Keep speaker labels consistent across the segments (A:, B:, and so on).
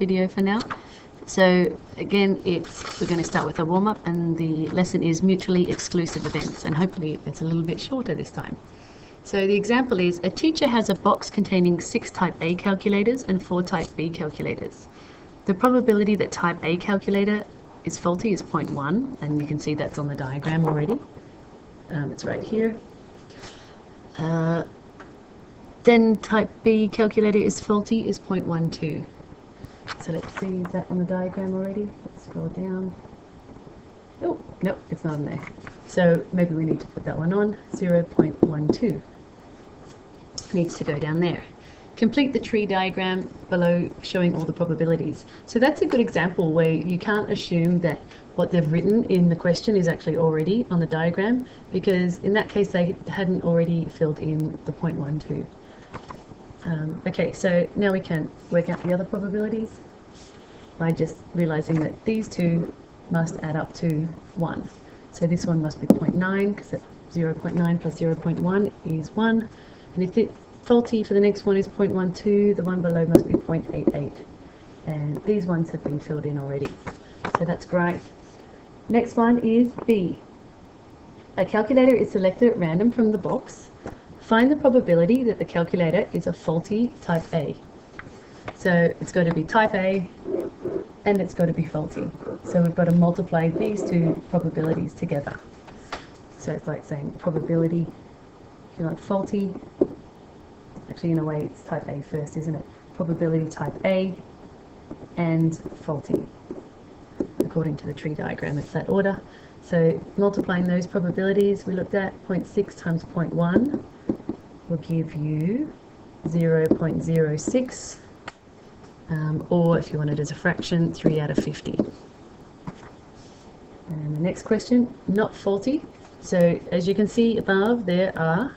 A: video for now. So again, we're going to start with a warm-up, and the lesson is mutually exclusive events, and hopefully it's a little bit shorter this time. So the example is, a teacher has a box containing 6 type A calculators and 4 type B calculators. The probability that type A calculator is faulty is 0.1, and you can see that's on the diagram already. It's right here. Then type B calculator is faulty is 0.12. So let's see, is that on the diagram already? Let's scroll down. Oh, nope, it's not in there. So maybe we need to put that one on. 0.12 needs to go down there. Complete the tree diagram below showing all the probabilities. So that's a good example where you can't assume that what they've written in the question is actually already on the diagram, because in that case they hadn't already filled in the 0.12. Okay, so now we can work out the other probabilities by just realizing that these two must add up to 1. So this one must be 0.9, because 0.9 plus 0.1 is 1. And if it's faulty for the next one is 0.12, the one below must be 0.88. And these ones have been filled in already. So that's great. Next one is B. A calculator is selected at random from the box. Find the probability that the calculator is a faulty type A. So it's got to be type A and it's got to be faulty. So we've got to multiply these two probabilities together. So it's like saying probability, if you like faulty, actually in a way it's type A first, isn't it? Probability type A and faulty. According to the tree diagram, it's that order. So multiplying those probabilities, we looked at 0.6 times 0.1 will give you 0.06, or if you want it as a fraction, 3 out of 50. And the next question, not faulty. So as you can see above, there are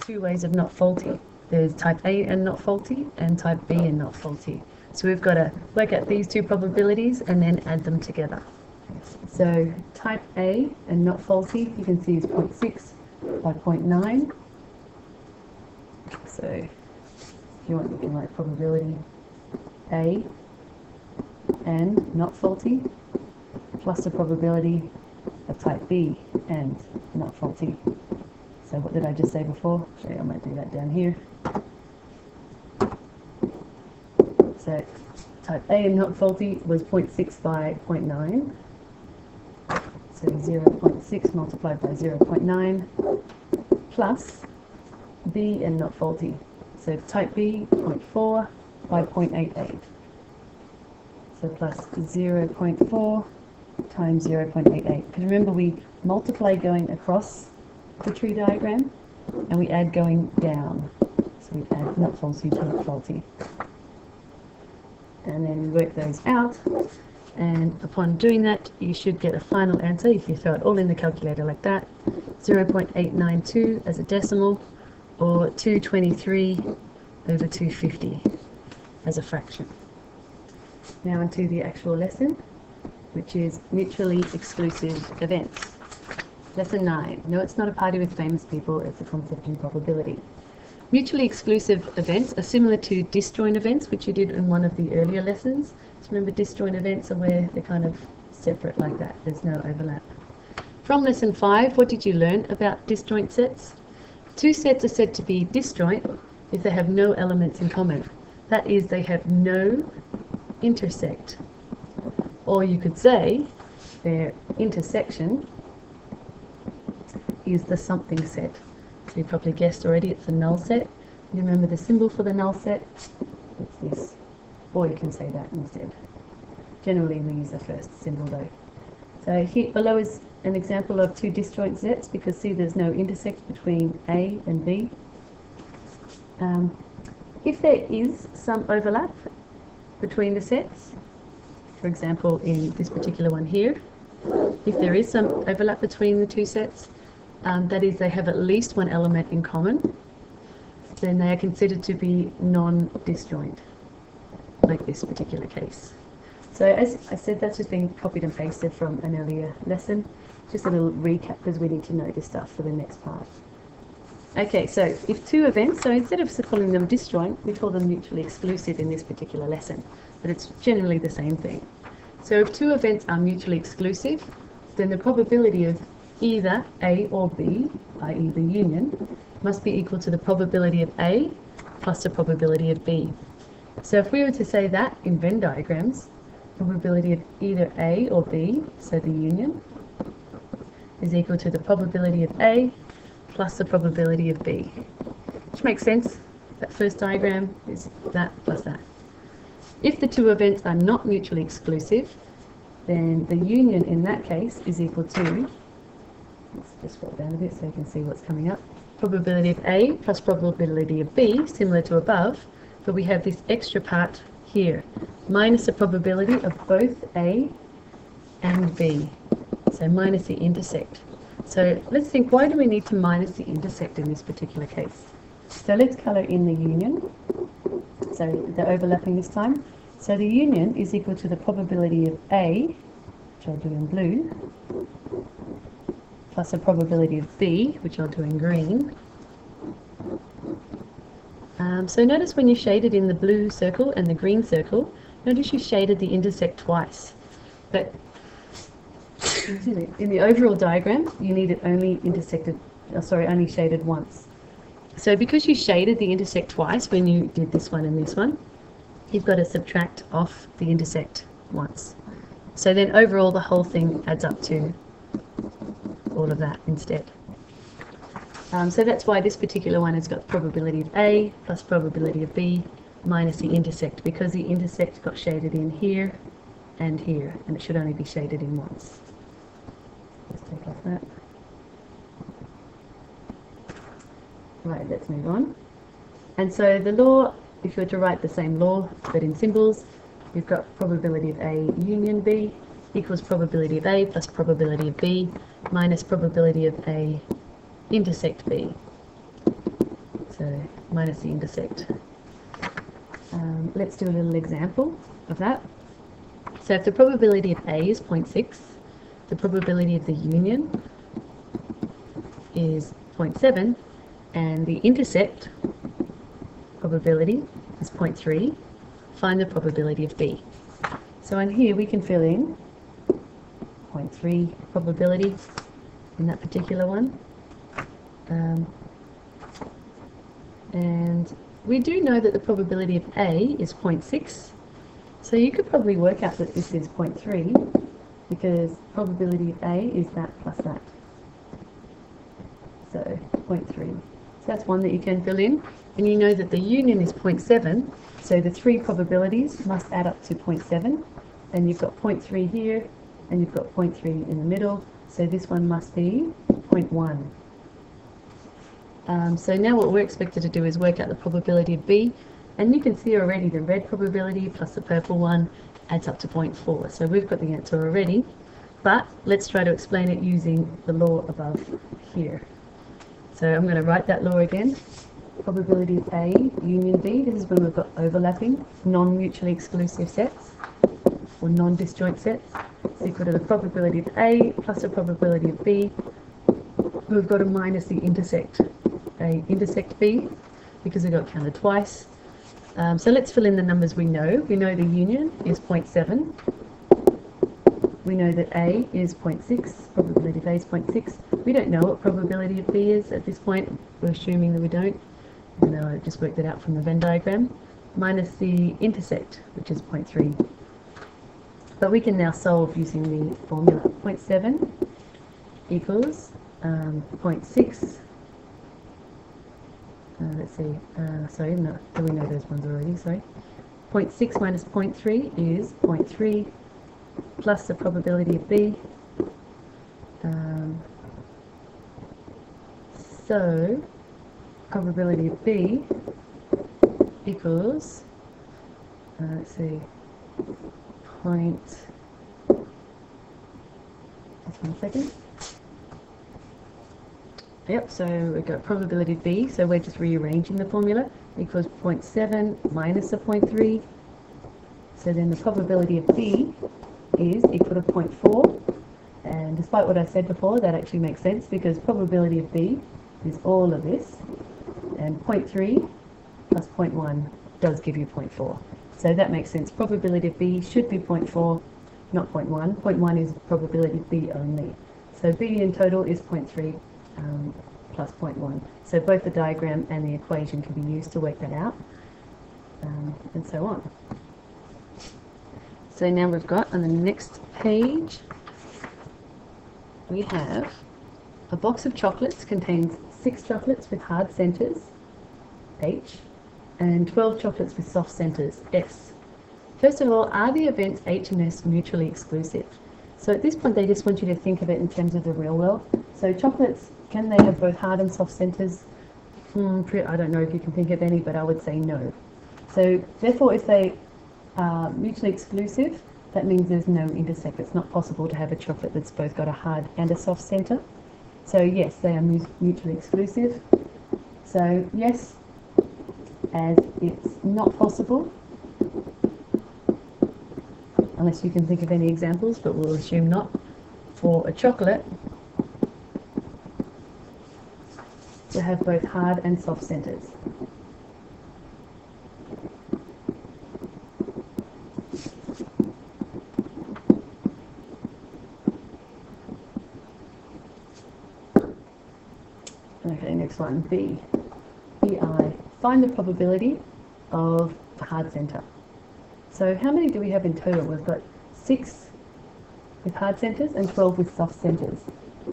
A: 2 ways of not faulty. There's type A and not faulty, and type B and not faulty. So we've got to work out these 2 probabilities and then add them together. So type A and not faulty, you can see is 0.6 by 0.9. So if you want, you can write probability A and not faulty plus the probability of type B and not faulty. So what did I just say before? Actually, I might do that down here. So type A and not faulty was 0.6 by 0.9. So 0.6 multiplied by 0.9 plus B and not faulty. So type B, 0.4 by 0.88. So plus 0.4 times 0.88. Because remember, we multiply going across the tree diagram and we add going down. So we add not faulty to not faulty. And then we work those out. And upon doing that, you should get a final answer if you throw it all in the calculator like that. 0.892 as a decimal, or 223 over 250 as a fraction. Now onto the actual lesson, which is mutually exclusive events. Lesson 9. No, it's not a party with famous people, it's a concept in probability. Mutually exclusive events are similar to disjoint events, which you did in one of the earlier lessons. So remember, disjoint events are where they're kind of separate like that, there's no overlap. From lesson 5, what did you learn about disjoint sets? 2 sets are said to be disjoint if they have no elements in common. That is, they have no intersect. Or you could say their intersection is the something set. So you probably guessed already, it's a null set. You remember the symbol for the null set? It's this. Or you can say that instead. Generally we use the first symbol though. So here below is an example of 2 disjoint sets, because see, there's no intersect between A and B. If there is some overlap between the sets, for example in this particular one here, if there is some overlap between the 2 sets, that is, they have at least one element in common, then they are considered to be non-disjoint, like this particular case. So as I said, that's just been copied and pasted from an earlier lesson. Just a little recap, because we need to know this stuff for the next part. Okay, so if 2 events, so instead of calling them disjoint, we call them mutually exclusive in this particular lesson. but it's generally the same thing. So if two events are mutually exclusive, then the probability of either A or B, i.e. the union, must be equal to the probability of A plus the probability of B. So if we were to say that in Venn diagrams, probability of either A or B, so the union, is equal to the probability of A plus the probability of B. Which makes sense. That first diagram is that plus that. If the two events are not mutually exclusive, then the union in that case is equal to, let's just scroll down a bit so you can see what's coming up, probability of A plus probability of B, similar to above, but we have this extra part here, minus the probability of both A and B, so minus the intersect. So let's think, why do we need to minus the intersect in this particular case? So let's colour in the union, so they're overlapping this time. So the union is equal to the probability of A, which I'll do in blue, plus the probability of B, which I'll do in green. So notice when you shaded in the blue circle and the green circle, notice you shaded the intersect twice. But in the overall diagram, you need it only only shaded once. So because you shaded the intersect twice when you did this one and this one, you've got to subtract off the intersect once. So then overall the whole thing adds up to all of that instead. So that's why this particular one has got probability of A plus probability of B minus the intersect, because the intersect got shaded in here, and it should only be shaded in once. Let's take off that. Right, let's move on. And so the law, if you were to write the same law but in symbols, you've got probability of A union B equals probability of A plus probability of B minus probability of A intersect B. So minus the intersect. Let's do a little example of that. So if the probability of A is 0.6, the probability of the union is 0.7, and the intersect probability is 0.3, find the probability of B. So in here we can fill in 0.3 probability in that particular one. And we do know that the probability of A is 0.6, so you could probably work out that this is 0.3, because probability of A is that plus that. So 0.3. So that's one that you can fill in. And you know that the union is 0.7, so the three probabilities must add up to 0.7. And you've got 0.3 here, and you've got 0.3 in the middle, so this one must be 0.1. So now what we're expected to do is work out the probability of B, and you can see already the red probability plus the purple one adds up to 0.4. So we've got the answer already, but let's try to explain it using the law above here. So I'm going to write that law again. Probability of A union B, this is when we've got overlapping, non-mutually exclusive sets, or non-disjoint sets, is equal to the probability of A plus the probability of B. We've got to minus the intersect, A intersect B, because it got counted twice. So let's fill in the numbers we know. We know the union is 0.7. We know that A is 0.6, probability of A is 0.6. We don't know what probability of B is at this point. We're assuming that we don't, even though I just worked it out from the Venn diagram, minus the intersect, which is 0.3. But we can now solve using the formula. 0.7 equals 0.6. Let's see, sorry, no, we know those ones already, sorry. 0.6 minus 0.3 is 0.3 plus the probability of B. So, probability of B equals, let's see, just 1 second. Yep, so we've got probability of B, so we're just rearranging the formula, equals 0.7 minus a 0.3. So then the probability of B is equal to 0.4. And despite what I said before, that actually makes sense, because probability of B is all of this, and 0.3 plus 0.1 does give you 0.4. So that makes sense. Probability of B should be 0.4, not 0.1. 0.1 is probability of B only. So B in total is 0.3 plus 0.1. So both the diagram and the equation can be used to work that out, and so on. So now we've got on the next page, we have a box of chocolates contains 6 chocolates with hard centers, H, and 12 chocolates with soft centers, S. First of all, are the events H and S mutually exclusive? So at this point, they just want you to think of it in terms of the real world. So chocolates, can they have both hard and soft centers? I don't know if you can think of any, but I would say no. So therefore, if they are mutually exclusive, that means there's no intersect. It's not possible to have a chocolate that's both got a hard and a soft center. So yes, they are mutually exclusive. So yes, as it's not possible, unless you can think of any examples, but we'll assume not, for a chocolate to have both hard and soft centers. Okay, next one, B. BI. Find the probability of the hard center. So how many do we have in total? We've got 6 with hard centers and 12 with soft centers.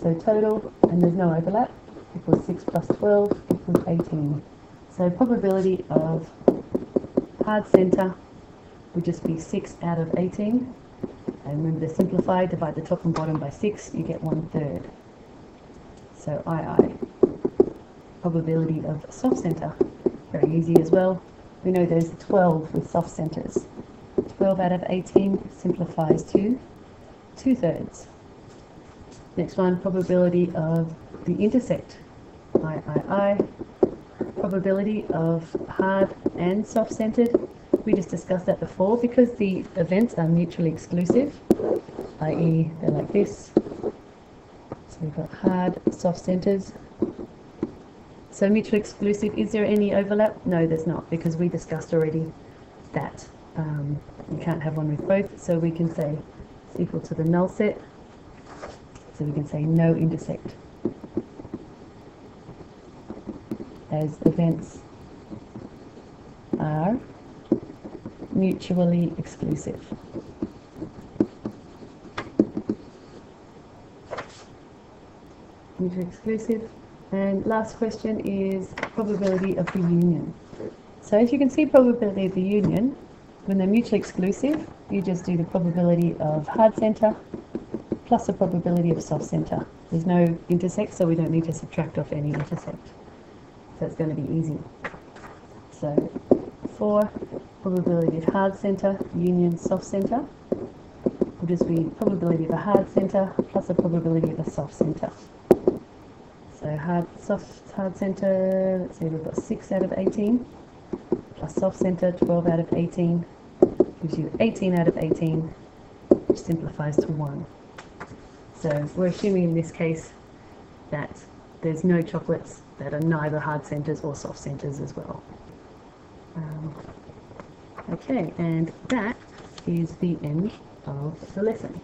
A: So total, and there's no overlap, equals 6 plus 12 equals 18. So probability of hard center would just be 6 out of 18. And remember to simplify, divide the top and bottom by 6, you get 1/3. So II. Probability of soft center, very easy as well. We know there's 12 with soft centers. 12 out of 18 simplifies to 2/3. Next one, probability of the intersect. I. Probability of hard and soft centered. We just discussed that before. Because the events are mutually exclusive, i.e. they're like this. So we've got hard, soft centers. So mutually exclusive, is there any overlap? No, there's not, because we discussed already that you can't have one with both. So we can say it's equal to the null set. So we can say no intersect, as events are mutually exclusive. Mutually exclusive. And last question is probability of the union. So if you can see probability of the union, when they're mutually exclusive, you just do the probability of hard center plus the probability of soft center. There's no intersect, so we don't need to subtract off any intersect. So it's going to be easy. So for probability of hard center union soft center will just be probability of a hard center plus a probability of a soft center. So hard center, let's see, we've got 6 out of 18, plus soft center, 12 out of 18, gives you 18 out of 18, which simplifies to 1. So we're assuming in this case that there's no chocolates that are neither hard centers or soft centers as well. Okay, and that is the end of the lesson.